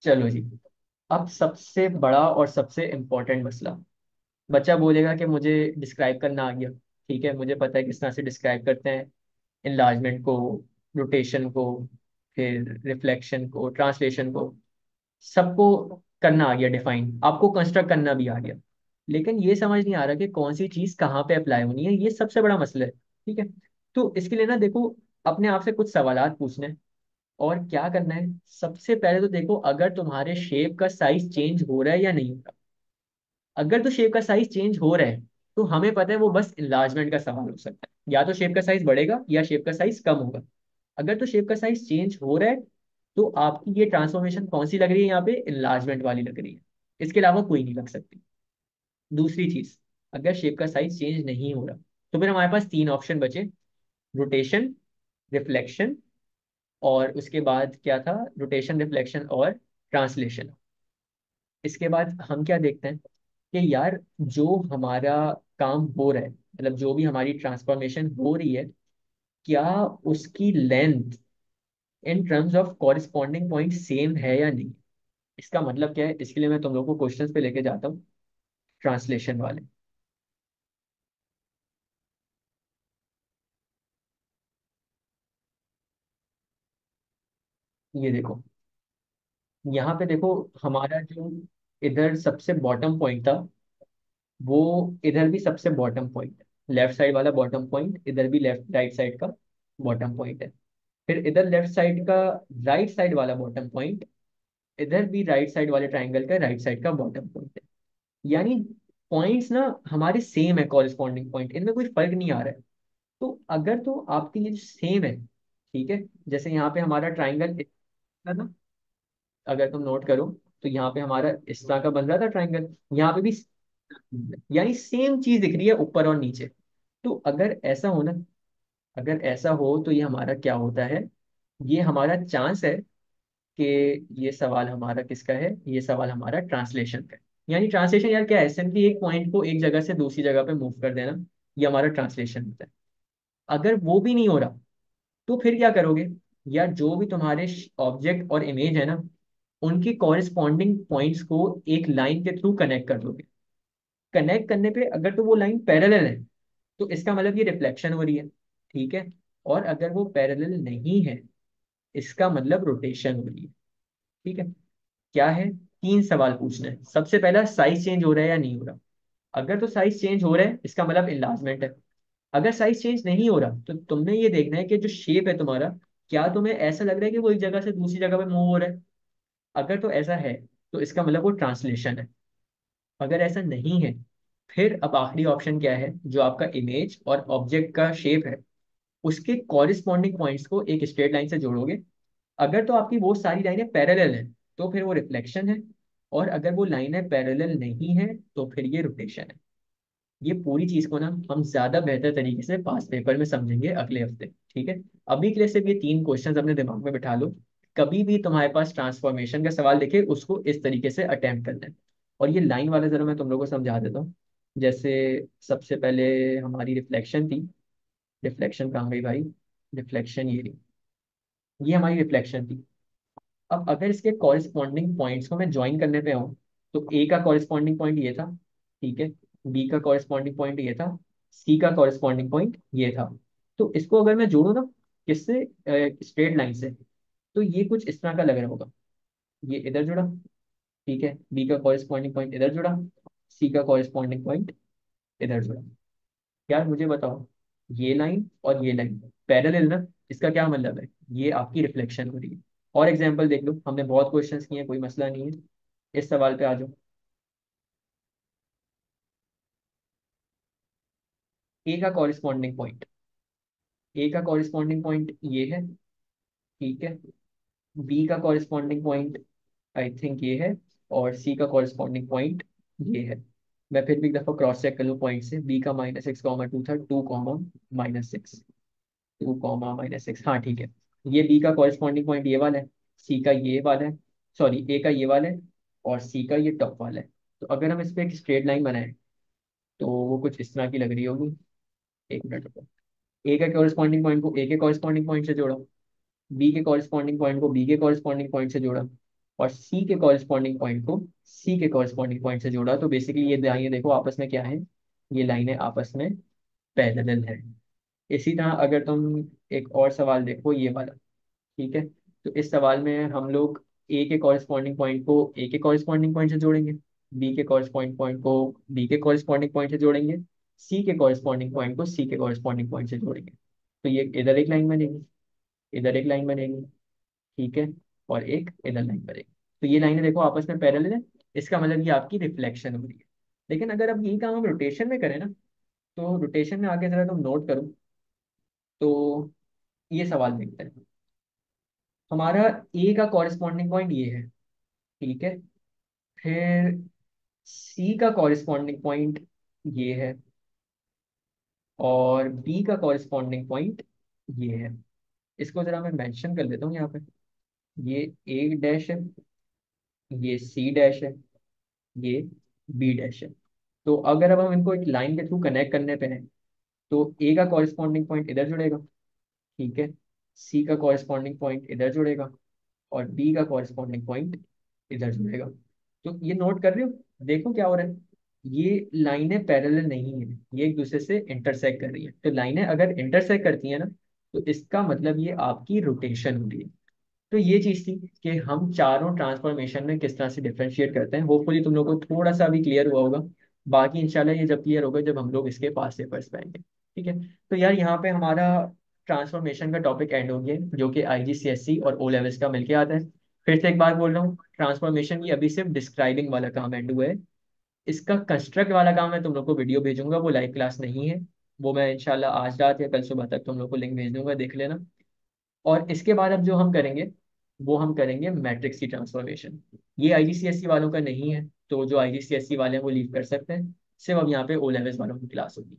चलो जी। अब सबसे बड़ा और सबसे इम्पोर्टेंट मसला। बच्चा बोलेगा कि मुझे डिस्क्राइब करना आ गया। ठीक है, मुझे पता है किस तरह से डिस्क्राइब करते हैं इनलार्जमेंट को, रोटेशन को, फिर रिफ्लेक्शन को, ट्रांसलेशन को। सबको करना आ गया डिफाइन, आपको कंस्ट्रक्ट करना भी आ गया। लेकिन ये समझ नहीं आ रहा कि कौन सी चीज़ कहाँ पे अप्लाई होनी है, ये सबसे बड़ा मसला है। ठीक है, तो इसके लिए ना देखो, अपने आप से कुछ सवालात पूछने हैं। और क्या करना है, सबसे पहले तो देखो अगर तुम्हारे शेप का साइज चेंज हो रहा है या नहीं हो रहा। अगर तो शेप का साइज चेंज हो रहा है तो हमें पता है वो बस इन्लार्जमेंट का सवाल हो सकता है, या तो शेप का साइज बढ़ेगा या शेप का साइज कम होगा। अगर तो शेप का साइज चेंज हो रहा है तो आपकी ये ट्रांसफॉर्मेशन कौन सी लग रही है, यहाँ पे इन्लार्जमेंट वाली लग रही है। इसके अलावा कोई नहीं लग सकती। दूसरी चीज, अगर शेप का साइज चेंज नहीं हो रहा तो फिर हमारे पास तीन ऑप्शन बचे। रोटेशन, रिफ्लेक्शन, और उसके बाद क्या था, रोटेशन, रिफ्लेक्शन और ट्रांसलेशन। इसके बाद हम क्या देखते हैं कि यार जो हमारा काम हो रहा है, मतलब जो भी हमारी ट्रांसफॉर्मेशन हो रही है, क्या उसकी length in terms of corresponding point same है या नहीं। इसका मतलब क्या है, इसके लिए मैं तुम लोगों को क्वेश्चंस पे लेके जाता हूँ, ट्रांसलेशन वाले। ये देखो, यहाँ पे देखो, हमारा जो इधर सबसे बॉटम पॉइंट था, वो इधर भी सबसे बॉटम पॉइंट है। लेफ्ट साइड वाला बॉटम पॉइंट इधर भी लेफ्ट राइट साइड का बॉटम पॉइंट है। फिर इधर लेफ्ट साइड का राइट साइड वाला बॉटम पॉइंट इधर भी राइट साइड वाले ट्राइंगल का राइट साइड का बॉटम पॉइंट है। यानी पॉइंट्स ना हमारे सेम है, कॉरिस्पॉन्डिंग पॉइंट, इनमें कोई फर्क नहीं आ रहा है। तो अगर तो आपके ये सेम है, ठीक है, जैसे यहाँ पे हमारा ट्राइंगल था ना, अगर तुम नोट करो तो यहाँ पे हमारा इस तरह का बन रहा था ट्राइंगल, यहाँ पे भी यानी सेम चीज दिख रही है ऊपर और नीचे। तो अगर ऐसा हो ना, अगर ऐसा हो तो ये हमारा क्या होता है, ये हमारा चांस है कि ये सवाल हमारा किसका है, ये सवाल हमारा ट्रांसलेशन का है। यानी ट्रांसलेशन यार क्या है, सिंपली एक पॉइंट को एक जगह से दूसरी जगह पे मूव कर देना, ये हमारा ट्रांसलेशन होता है। अगर वो भी नहीं हो रहा तो फिर क्या करोगे, या जो भी तुम्हारे ऑब्जेक्ट और इमेज है ना, उनके कॉरेस्पॉन्डिंग पॉइंट्स को एक लाइन के थ्रू कनेक्ट कर दोगे। कनेक्ट करने पे अगर तो वो लाइन पैरेलल है तो इसका मतलब ये रिफ्लेक्शन हो रही है। ठीक है, और अगर वो पैरेलल नहीं है, इसका मतलब रोटेशन हो रही है। ठीक है, क्या है, तीन सवाल पूछने हैं। सबसे पहला, साइज चेंज हो रहा है या नहीं हो रहा। अगर तो साइज चेंज हो रहा है इसका मतलब इन्लार्जमेंट है। अगर साइज चेंज नहीं हो रहा तो तुमने ये देखना है कि जो शेप है तुम्हारा, क्या तुम्हें ऐसा लग रहा है कि वो एक जगह से दूसरी जगह पे मूव हो रहा है। अगर तो ऐसा है तो इसका मतलब वो ट्रांसलेशन है। अगर ऐसा नहीं है, फिर अब आखिरी ऑप्शन क्या है, जो आपका इमेज और ऑब्जेक्ट का शेप है उसके कॉरिस्पॉन्डिंग पॉइंट्स को एक स्ट्रेट लाइन से जोड़ोगे। अगर तो आपकी वो सारी लाइनें पैरेलल हैं तो फिर वो रिफ्लेक्शन है, और अगर वो लाइनें पैरेलल नहीं है तो फिर ये रोटेशन है। ये पूरी चीज को ना हम ज्यादा बेहतर तरीके से पास पेपर में समझेंगे अगले हफ्ते। ठीक है, अभी के लिए सिर्फ ये तीन क्वेश्चंस अपने दिमाग में बिठा लो। कभी भी तुम्हारे पास ट्रांसफॉर्मेशन का सवाल दिखे उसको इस तरीके से अटेम्प्ट करना है। और ये लाइन वाला जरा मैं तुम लोगों को समझा देता हूँ। जैसे सबसे पहले हमारी रिफ्लेक्शन थी। रिफ्लेक्शन कहाँ गई भाई, रिफ्लेक्शन ये रही। ये हमारी रिफ्लेक्शन थी। अब अगर इसके कॉरिस्पॉन्डिंग पॉइंट्स को मैं ज्वाइन करने पे हूँ, तो ए का कॉरिस्पॉन्डिंग पॉइंट ये था, ठीक है, बी का कॉरिस्पॉन्डिंग पॉइंट ये था, सी का कॉरिस्पॉन्डिंग पॉइंट ये था। तो इसको अगर मैं जोड़ूँ ना, किससे, स्ट्रेट लाइन से, तो ये कुछ इस तरह का लग रहा होगा। ये इधर जुड़ा, ठीक है, बी का कॉरिस्पॉन्डिंग पॉइंट इधर जुड़ा, सी का कॉरिस्पॉन्डिंग पॉइंट इधर जुड़ा। यार मुझे बताओ, ये लाइन और ये लाइन पैरेलल ना, इसका क्या मतलब है, ये आपकी रिफ्लेक्शन हो रही है। और एग्जांपल देख लो, हमने बहुत क्वेश्चंस किए हैं, कोई मसला नहीं है। इस सवाल पे आ जाओ। ए का कॉरिस्पॉन्डिंग पॉइंट, ए का कॉरिस्पॉन्डिंग पॉइंट ये है, ठीक है, बी का कॉरिस्पॉन्डिंग पॉइंट आई थिंक ये है, और सी का कॉरिस्पॉन्डिंग पॉइंट ये है। मैं फिर भी एक दफा क्रॉस चेक कर लूँ पॉइंट से, बी का -6,2 था, 2,-6, 2,-6, हाँ ठीक है। ये बी का कॉरिस्पॉन्डिंग पॉइंट ये वाला है, सी का ये वाला है, सॉरी ए का ये वाला है, और सी का ये टॉप वाला है। तो अगर हम इस पे एक स्ट्रेट लाइन बनाएं तो वो कुछ इस तरह की लग रही होगी। एक मिनट रुको। ए के कॉरिस्पॉन्डिंग पॉइंट को ए के कॉरिस्पॉन्डिंग पॉइंट से जोड़ा, बी के कॉरिस्पॉन्डिंग पॉइंट को बी के कॉरिस्पॉन्डिंग पॉइंट से जोड़ा, और सी के कॉरेस्पॉन्डिंग पॉइंट को सी के कॉरेस्पॉन्डिंग पॉइंट से जोड़ा। तो बेसिकली ये लाइनें देखो आपस में क्या है, ये लाइनें आपस में पैरेलल है। इसी तरह अगर तुम एक और सवाल देखो, ये वाला, ठीक है। तो इस सवाल में हम लोग ए के कॉरेस्पॉन्डिंग पॉइंट को ए के कॉरेस्पॉन्डिंग पॉइंट से जोड़ेंगे, बी के कॉरेस्पॉन्डिंग पॉइंट को बी के कॉरेस्पॉन्डिंग पॉइंट से जोड़ेंगे, सी के कॉरेस्पॉन्डिंग पॉइंट को सी के कॉरेस्पॉन्डिंग पॉइंट से जोड़ेंगे। तो ये इधर एक लाइन बनेगी, इधर एक लाइन बनेगी, ठीक है, और एक इधर लाइन बनेगी। तो ये लाइनें देखो आपस में पैरेलल है, इसका मतलब ये आपकी रिफ्लेक्शन हो रही है। लेकिन अगर अब यही काम हम रोटेशन में करें ना, तो रोटेशन में आगे जरा तुम नोट करो, तो ये सवाल देखते हैं। हमारा ए का कॉरेस्पॉन्डिंग पॉइंट ये है, ठीक है। फिर सी का कॉरेस्पॉन्डिंग पॉइंट ये है, और बी का कॉरेस्पॉन्डिंग पॉइंट ये है। इसको जरा मैं मेंशन कर देता हूँ यहाँ पे। ये ए डैश है, ये सी डैश है, ये बी डैश है। तो अगर अब हम इनको एक लाइन के थ्रू कनेक्ट करने पे हैं, तो ए का कॉरेस्पॉन्डिंग पॉइंट इधर जुड़ेगा, ठीक है, सी का कॉरेस्पॉन्डिंग पॉइंट इधर जुड़ेगा, और बी का कॉरेस्पॉन्डिंग पॉइंट इधर जुड़ेगा। तो ये नोट कर रहे हो, देखो क्या हो रहा है। ये लाइनें पैरेलल नहीं है, ये एक दूसरे से इंटरसेक्ट कर रही है। तो लाइनें अगर इंटरसेक्ट करती हैं ना, तो इसका मतलब ये आपकी रोटेशन हो रही है। तो ये चीज थी कि हम चारों ट्रांसफॉर्मेशन में किस तरह से डिफरेंशिएट करते हैं। होपफुली तुम लोगों को थोड़ा सा भी क्लियर हुआ होगा। बाकी इंशाल्लाह ये जब क्लियर होगा जब हम लोग इसके पास पेपर्स पाएंगे, ठीक है। तो यार यहाँ पे हमारा ट्रांसफॉर्मेशन का टॉपिक एंड हो गया है, जो कि आईजीसीएसई और ओ लेवल्स का मिलके आता है। फिर से एक बार बोल रहा हूँ, ट्रांसफॉर्मेशन की अभी सिर्फ डिस्क्राइबिंग वाला काम एंड हुआ है। इसका कंस्ट्रक्ट वाला काम मैं तुम लोग को वीडियो भेजूंगा, वो लाइव क्लास नहीं है। वो मैं इंशाल्लाह आज रात या कल सुबह तक तुम लोग को लिंक भेज दूंगा, देख लेना। और इसके बाद अब जो हम करेंगे, वो हम करेंगे मैट्रिक्स की ट्रांसफॉर्मेशन। ये आईजीसीएसई वालों का नहीं है, तो जो आईजीसीएसई वाले हैं वो लीव कर सकते हैं। सिर्फ अब यहाँ पे ओ लेवल्स वालों की क्लास होगी।